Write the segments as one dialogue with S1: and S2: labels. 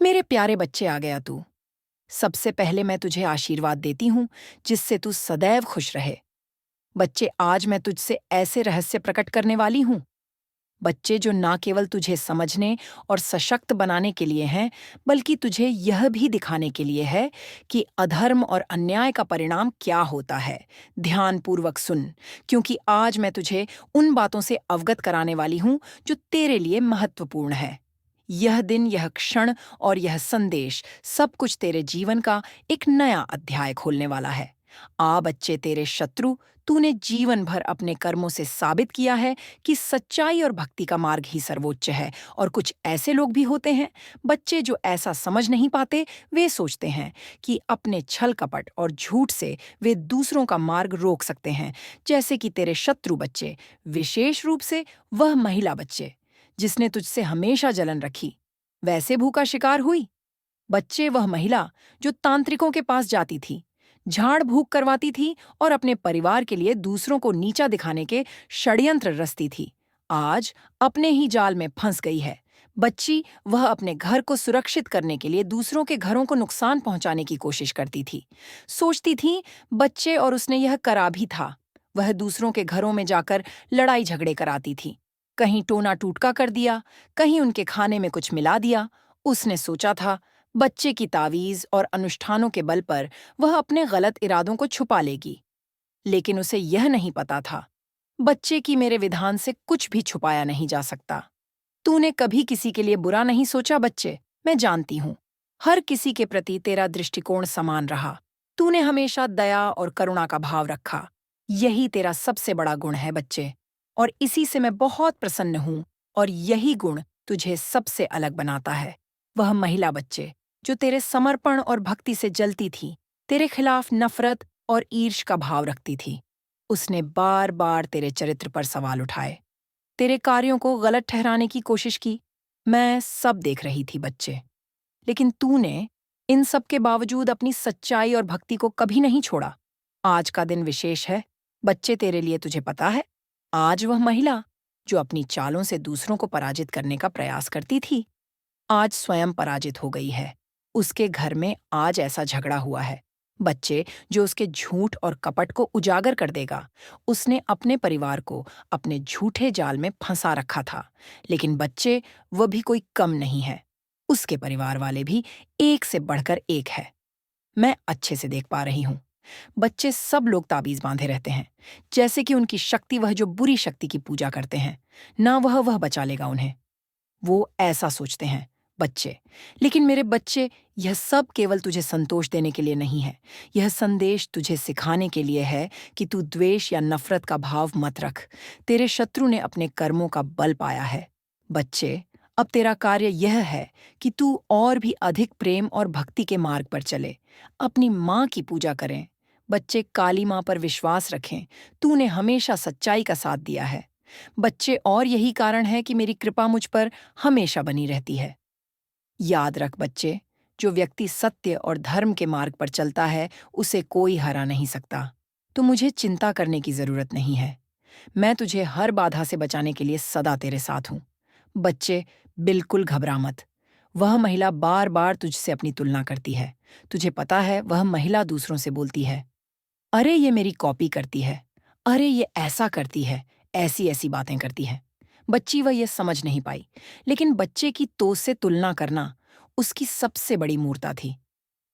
S1: मेरे प्यारे बच्चे, आ गया तू। सबसे पहले मैं तुझे आशीर्वाद देती हूँ जिससे तू सदैव खुश रहे। बच्चे, आज मैं तुझसे ऐसे रहस्य प्रकट करने वाली हूँ, बच्चे, जो ना केवल तुझे समझने और सशक्त बनाने के लिए हैं, बल्कि तुझे यह भी दिखाने के लिए है कि अधर्म और अन्याय का परिणाम क्या होता है। ध्यानपूर्वक सुन, क्योंकि आज मैं तुझे उन बातों से अवगत कराने वाली हूँ जो तेरे लिए महत्वपूर्ण है। यह दिन, यह क्षण और यह संदेश, सब कुछ तेरे जीवन का एक नया अध्याय खोलने वाला है। आ बच्चे, तेरे शत्रु, तूने जीवन भर अपने कर्मों से साबित किया है कि सच्चाई और भक्ति का मार्ग ही सर्वोच्च है। और कुछ ऐसे लोग भी होते हैं, बच्चे, जो ऐसा समझ नहीं पाते। वे सोचते हैं कि अपने छल कपट और झूठ से वे दूसरों का मार्ग रोक सकते हैं, जैसे कि तेरे शत्रु बच्चे, विशेष रूप से वह महिला बच्चे जिसने तुझसे हमेशा जलन रखी, वैसे भूखा शिकार हुई। बच्चे, वह महिला जो तांत्रिकों के पास जाती थी, झाड़ फूक करवाती थी और अपने परिवार के लिए दूसरों को नीचा दिखाने के षड्यंत्र रचती थी, आज अपने ही जाल में फंस गई है। बच्ची, वह अपने घर को सुरक्षित करने के लिए दूसरों के घरों को नुकसान पहुंचाने की कोशिश करती थी। सोचती थी, बच्चे, और उसने यह करा भी था। वह दूसरों के घरों में जाकर लड़ाई झगड़े कराती थी, कहीं टोना टूटका कर दिया, कहीं उनके खाने में कुछ मिला दिया। उसने सोचा था, बच्चे की तावीज और अनुष्ठानों के बल पर वह अपने गलत इरादों को छुपा लेगी। लेकिन उसे यह नहीं पता था, बच्चे की मेरे विधान से कुछ भी छुपाया नहीं जा सकता। तूने कभी किसी के लिए बुरा नहीं सोचा बच्चे, मैं जानती हूँ। हर किसी के प्रति तेरा दृष्टिकोण समान रहा। तूने हमेशा दया और करुणा का भाव रखा। यही तेरा सबसे बड़ा गुण है बच्चे, और इसी से मैं बहुत प्रसन्न हूँ। और यही गुण तुझे सबसे अलग बनाता है। वह महिला बच्चे, जो तेरे समर्पण और भक्ति से जलती थी, तेरे खिलाफ नफरत और ईर्ष का भाव रखती थी। उसने बार बार तेरे चरित्र पर सवाल उठाए, तेरे कार्यों को गलत ठहराने की कोशिश की। मैं सब देख रही थी बच्चे, लेकिन तूने इन सब के बावजूद अपनी सच्चाई और भक्ति को कभी नहीं छोड़ा। आज का दिन विशेष है बच्चे, तेरे लिए। तुझे पता है, आज वह महिला जो अपनी चालों से दूसरों को पराजित करने का प्रयास करती थी, आज स्वयं पराजित हो गई है। उसके घर में आज ऐसा झगड़ा हुआ है, बच्चे, जो उसके झूठ और कपट को उजागर कर देगा। उसने अपने परिवार को अपने झूठे जाल में फंसा रखा था, लेकिन बच्चे, वह भी कोई कम नहीं है। उसके परिवार वाले भी एक से बढ़कर एक है। मैं अच्छे से देख पा रही हूँ। बच्चे, सब लोग ताबीज बांधे रहते हैं, जैसे कि उनकी शक्ति, वह जो बुरी शक्ति की पूजा करते हैं, ना वह बचा लेगा उन्हें। वो ऐसा सोचते हैं बच्चे। लेकिन मेरे बच्चे, यह सब केवल तुझे संतोष देने के लिए नहीं है। यह संदेश तुझे सिखाने के लिए है कि तू द्वेष या नफरत का भाव मत रख। तेरे शत्रु ने अपने कर्मों का बल पाया है। बच्चे, अब तेरा कार्य यह है कि तू और भी अधिक प्रेम और भक्ति के मार्ग पर चले। अपनी माँ की पूजा करें। बच्चे, काली माँ पर विश्वास रखें। तूने हमेशा सच्चाई का साथ दिया है बच्चे, और यही कारण है कि मेरी कृपा मुझ पर हमेशा बनी रहती है। याद रख बच्चे, जो व्यक्ति सत्य और धर्म के मार्ग पर चलता है, उसे कोई हरा नहीं सकता। तो मुझे चिंता करने की जरूरत नहीं है। मैं तुझे हर बाधा से बचाने के लिए सदा तेरे साथ हूँ। बच्चे, बिल्कुल घबरा मत। वह महिला बार बार तुझसे अपनी तुलना करती है। तुझे पता है, वह महिला दूसरों से बोलती है, अरे ये मेरी कॉपी करती है, अरे ये ऐसा करती है, ऐसी ऐसी बातें करती है। बच्ची, वह ये समझ नहीं पाई, लेकिन बच्चे की तो से तुलना करना उसकी सबसे बड़ी मूर्ता थी।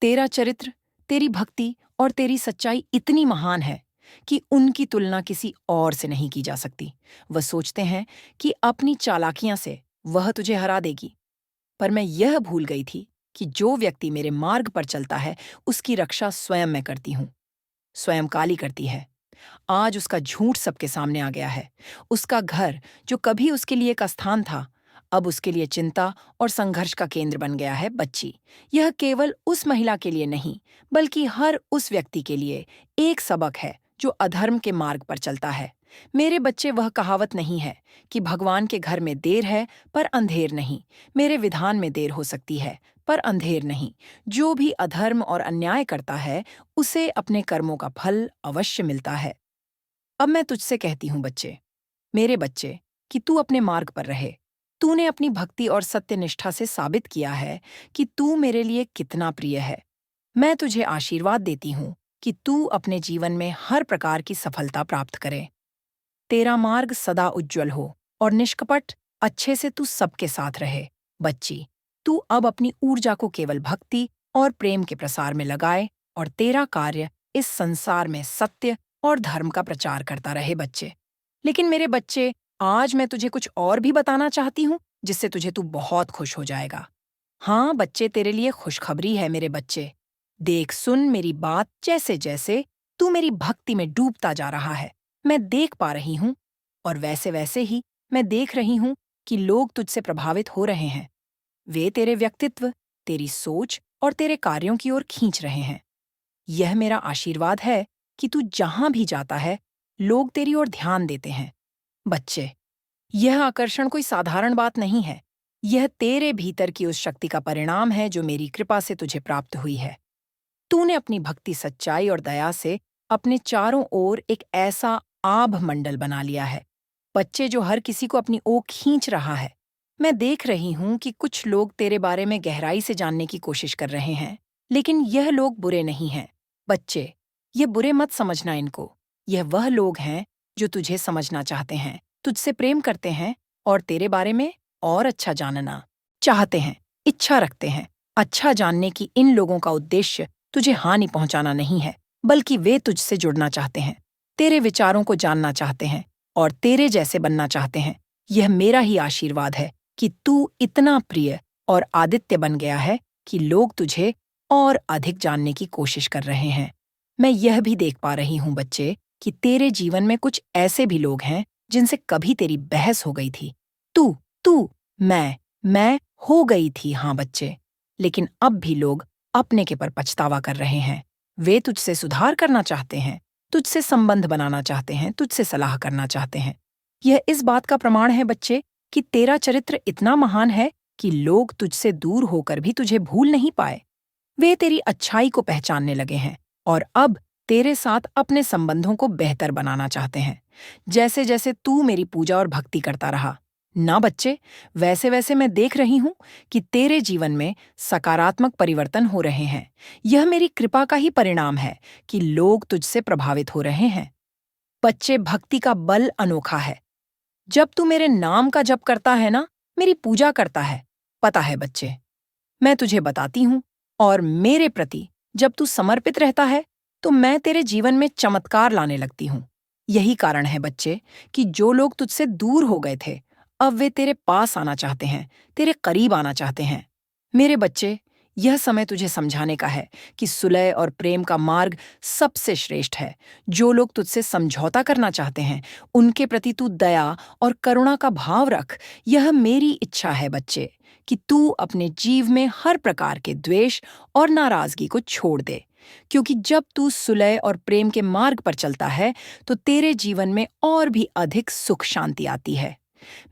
S1: तेरा चरित्र, तेरी भक्ति और तेरी सच्चाई इतनी महान है कि उनकी तुलना किसी और से नहीं की जा सकती। वह सोचते हैं कि अपनी चालाकियां से वह तुझे हरा देगी, पर मैं यह भूल गई थी कि जो व्यक्ति मेरे मार्ग पर चलता है, उसकी रक्षा स्वयं मैं करती हूँ, स्वयं काली करती है। आज उसका झूठ सबके सामने आ गया है। उसका घर, जो कभी उसके लिए का स्थान था, अब उसके लिए चिंता और संघर्ष का केंद्र बन गया है। बच्ची, यह केवल उस महिला के लिए नहीं, बल्कि हर उस व्यक्ति के लिए एक सबक है जो अधर्म के मार्ग पर चलता है। मेरे बच्चे, वह कहावत नहीं है कि भगवान के घर में देर है पर अंधेर नहीं। मेरे विधान में देर हो सकती है पर अंधेर नहीं। जो भी अधर्म और अन्याय करता है, उसे अपने कर्मों का फल अवश्य मिलता है। अब मैं तुझसे कहती हूँ बच्चे, मेरे बच्चे, कि तू अपने मार्ग पर रहे। तूने अपनी भक्ति और सत्यनिष्ठा से साबित किया है कि तू मेरे लिए कितना प्रिय है। मैं तुझे आशीर्वाद देती हूँ कि तू अपने जीवन में हर प्रकार की सफलता प्राप्त करे। तेरा मार्ग सदा उज्जवल हो और निष्कपट अच्छे से तू सबके साथ रहे। बच्ची, तू अब अपनी ऊर्जा को केवल भक्ति और प्रेम के प्रसार में लगाए और तेरा कार्य इस संसार में सत्य और धर्म का प्रचार करता रहे बच्चे। लेकिन मेरे बच्चे, आज मैं तुझे कुछ और भी बताना चाहती हूँ जिससे तुझे तू बहुत खुश हो जाएगा। हाँ बच्चे, तेरे लिए खुशखबरी है मेरे बच्चे। देख सुन मेरी बात, जैसे जैसे तू मेरी भक्ति में डूबता जा रहा है, मैं देख पा रही हूँ, और वैसे वैसे ही मैं देख रही हूँ कि लोग तुझसे प्रभावित हो रहे हैं। वे तेरे व्यक्तित्व, तेरी सोच और तेरे कार्यों की ओर खींच रहे हैं। यह मेरा आशीर्वाद है कि तू जहां भी जाता है, लोग तेरी ओर ध्यान देते हैं। बच्चे, यह आकर्षण कोई साधारण बात नहीं है। यह तेरे भीतर की उस शक्ति का परिणाम है जो मेरी कृपा से तुझे प्राप्त हुई है। तूने अपनी भक्ति, सच्चाई और दया से अपने चारों ओर एक ऐसा आभ मंडल बना लिया है, बच्चे, जो हर किसी को अपनी ओर खींच रहा है। मैं देख रही हूं कि कुछ लोग तेरे बारे में गहराई से जानने की कोशिश कर रहे हैं, लेकिन यह लोग बुरे नहीं हैं। बच्चे, ये बुरे मत समझना इनको। यह वह लोग हैं जो तुझे समझना चाहते हैं, तुझसे प्रेम करते हैं और तेरे बारे में और अच्छा जानना चाहते हैं, इच्छा रखते हैं। अच्छा जानने की इन लोगों का उद्देश्य तुझे हानि पहुंचाना नहीं है, बल्कि वे तुझसे जुड़ना चाहते हैं, तेरे विचारों को जानना चाहते हैं और तेरे जैसे बनना चाहते हैं। यह मेरा ही आशीर्वाद है कि तू इतना प्रिय और आदित्य बन गया है कि लोग तुझे और अधिक जानने की कोशिश कर रहे हैं। मैं यह भी देख पा रही हूँ बच्चे कि तेरे जीवन में कुछ ऐसे भी लोग हैं जिनसे कभी तेरी बहस हो गई थी। तू तू मैं हो गई थी, हाँ बच्चे, लेकिन अब भी लोग अपने के पर पछतावा कर रहे हैं। वे तुझसे सुधार करना चाहते हैं, तुझसे संबंध बनाना चाहते हैं, तुझसे सलाह करना चाहते हैं। यह इस बात का प्रमाण है बच्चे कि तेरा चरित्र इतना महान है कि लोग तुझसे दूर होकर भी तुझे भूल नहीं पाए। वे तेरी अच्छाई को पहचानने लगे हैं और अब तेरे साथ अपने संबंधों को बेहतर बनाना चाहते हैं। जैसे जैसे तू मेरी पूजा और भक्ति करता रहा ना बच्चे, वैसे वैसे मैं देख रही हूं कि तेरे जीवन में सकारात्मक परिवर्तन हो रहे हैं। यह मेरी कृपा का ही परिणाम है कि लोग तुझसे प्रभावित हो रहे हैं। बच्चे, भक्ति का बल अनोखा है। जब तू मेरे नाम का जप करता है ना, मेरी पूजा करता है, पता है बच्चे, मैं तुझे बताती हूँ, और मेरे प्रति जब तू समर्पित रहता है तो मैं तेरे जीवन में चमत्कार लाने लगती हूँ। यही कारण है बच्चे कि जो लोग तुझसे दूर हो गए थे, अब वे तेरे पास आना चाहते हैं, तेरे करीब आना चाहते हैं। मेरे बच्चे, यह समय तुझे समझाने का है कि सुलह और प्रेम का मार्ग सबसे श्रेष्ठ है। जो लोग तुझसे समझौता करना चाहते हैं, उनके प्रति तू दया और करुणा का भाव रख। यह मेरी इच्छा है बच्चे कि तू अपने जीव में हर प्रकार के द्वेष और नाराजगी को छोड़ दे, क्योंकि जब तू सुलह और प्रेम के मार्ग पर चलता है तो तेरे जीवन में और भी अधिक सुख शांति आती है।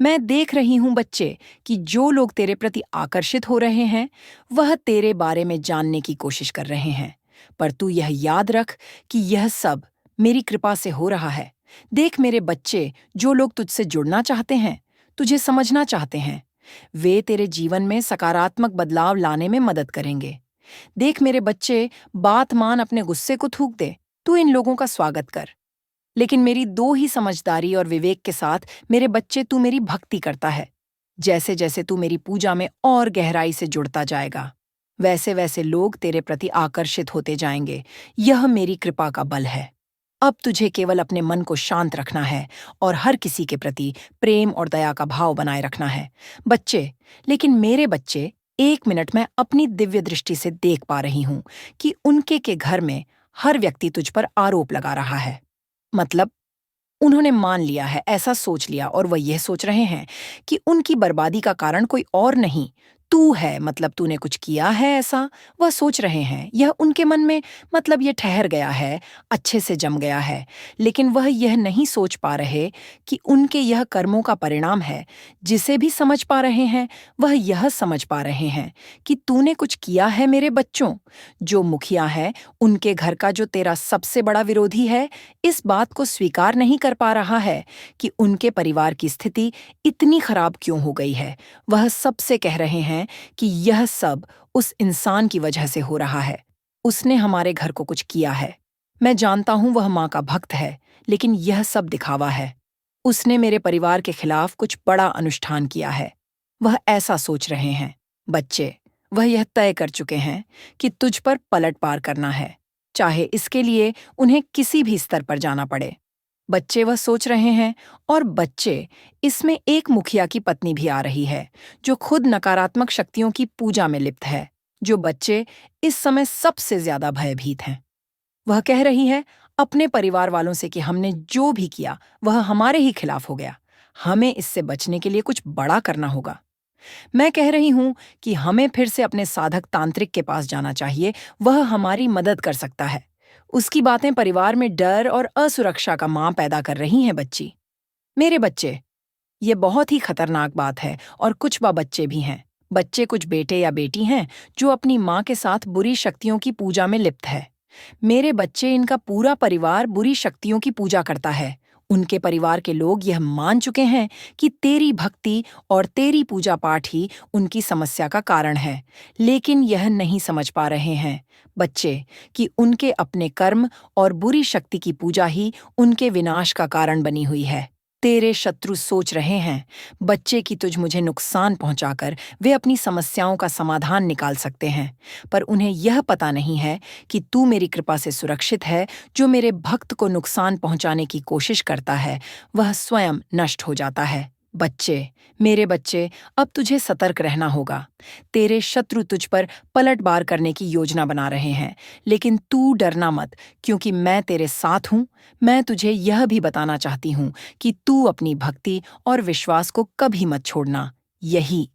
S1: मैं देख रही हूं बच्चे कि जो लोग तेरे प्रति आकर्षित हो रहे हैं, वह तेरे बारे में जानने की कोशिश कर रहे हैं, पर तू यह याद रख कि यह सब मेरी कृपा से हो रहा है। देख मेरे बच्चे, जो लोग तुझसे जुड़ना चाहते हैं, तुझे समझना चाहते हैं, वे तेरे जीवन में सकारात्मक बदलाव लाने में मदद करेंगे। देख मेरे बच्चे, बात मान, अपने गुस्से को थूक दे, तू इन लोगों का स्वागत कर। लेकिन मेरी दो ही समझदारी और विवेक के साथ मेरे बच्चे, तू मेरी भक्ति करता है। जैसे जैसे तू मेरी पूजा में और गहराई से जुड़ता जाएगा, वैसे वैसे लोग तेरे प्रति आकर्षित होते जाएंगे। यह मेरी कृपा का बल है। अब तुझे केवल अपने मन को शांत रखना है और हर किसी के प्रति प्रेम और दया का भाव बनाए रखना है बच्चे। लेकिन मेरे बच्चे, 1 मिनट मैं अपनी दिव्य दृष्टि से देख पा रही हूं कि उनके के घर में हर व्यक्ति तुझ पर आरोप लगा रहा है। मतलब उन्होंने मान लिया है, ऐसा सोच लिया, और वह यह सोच रहे हैं कि उनकी बर्बादी का कारण कोई और नहीं, तू है मतलब तूने कुछ किया है ऐसा, वह सोच रहे हैं। यह उनके मन में मतलब ये ठहर गया है, अच्छे से जम गया है। लेकिन वह यह नहीं सोच पा रहे कि उनके यह कर्मों का परिणाम है। जिसे भी समझ पा रहे हैं, वह यह समझ पा रहे हैं कि तूने कुछ किया है मेरे बच्चों। जो मुखिया है, उनके घर का जो तेरा सबसे बड़ा विरोधी है, इस बात को स्वीकार नहीं कर पा रहा है कि उनके परिवार की स्थिति इतनी खराब क्यों हो गई है। वह सबसे कह रहे हैं कि यह सब उस इंसान की वजह से हो रहा है। उसने हमारे घर को कुछ किया है। मैं जानता हूं वह माँ का भक्त है, लेकिन यह सब दिखावा है। उसने मेरे परिवार के खिलाफ कुछ बड़ा अनुष्ठान किया है। वह ऐसा सोच रहे हैं। बच्चे, वह यह तय कर चुके हैं कि तुझ पर पलट पार करना है, चाहे इसके लिए उन्हें किसी भी स्तर पर जाना पड़े। बच्चे वह सोच रहे हैं। और बच्चे, इसमें एक मुखिया की पत्नी भी आ रही है, जो खुद नकारात्मक शक्तियों की पूजा में लिप्त है। जो बच्चे इस समय सबसे ज्यादा भयभीत हैं। वह कह रही है अपने परिवार वालों से कि हमने जो भी किया वह हमारे ही खिलाफ हो गया। हमें इससे बचने के लिए कुछ बड़ा करना होगा। मैं कह रही हूं कि हमें फिर से अपने साधक तांत्रिक के पास जाना चाहिए। वह हमारी मदद कर सकता है। उसकी बातें परिवार में डर और असुरक्षा का मां पैदा कर रही हैं। बच्ची, मेरे बच्चे, ये बहुत ही खतरनाक बात है। और कुछ बच्चे भी हैं। बच्चे कुछ बेटे या बेटी हैं जो अपनी माँ के साथ बुरी शक्तियों की पूजा में लिप्त है। मेरे बच्चे, इनका पूरा परिवार बुरी शक्तियों की पूजा करता है। उनके परिवार के लोग यह मान चुके हैं कि तेरी भक्ति और तेरी पूजा पाठ ही उनकी समस्या का कारण है। लेकिन यह नहीं समझ पा रहे हैं बच्चे कि उनके अपने कर्म और बुरी शक्ति की पूजा ही उनके विनाश का कारण बनी हुई है। तेरे शत्रु सोच रहे हैं बच्चे कि तुझ मुझे नुकसान पहुंचाकर वे अपनी समस्याओं का समाधान निकाल सकते हैं। पर उन्हें यह पता नहीं है कि तू मेरी कृपा से सुरक्षित है। जो मेरे भक्त को नुकसान पहुंचाने की कोशिश करता है, वह स्वयं नष्ट हो जाता है। बच्चे, मेरे बच्चे, अब तुझे सतर्क रहना होगा। तेरे शत्रु तुझ पर पलटवार करने की योजना बना रहे हैं। लेकिन तू डरना मत, क्योंकि मैं तेरे साथ हूं। मैं तुझे यह भी बताना चाहती हूं कि तू अपनी भक्ति और विश्वास को कभी मत छोड़ना। यही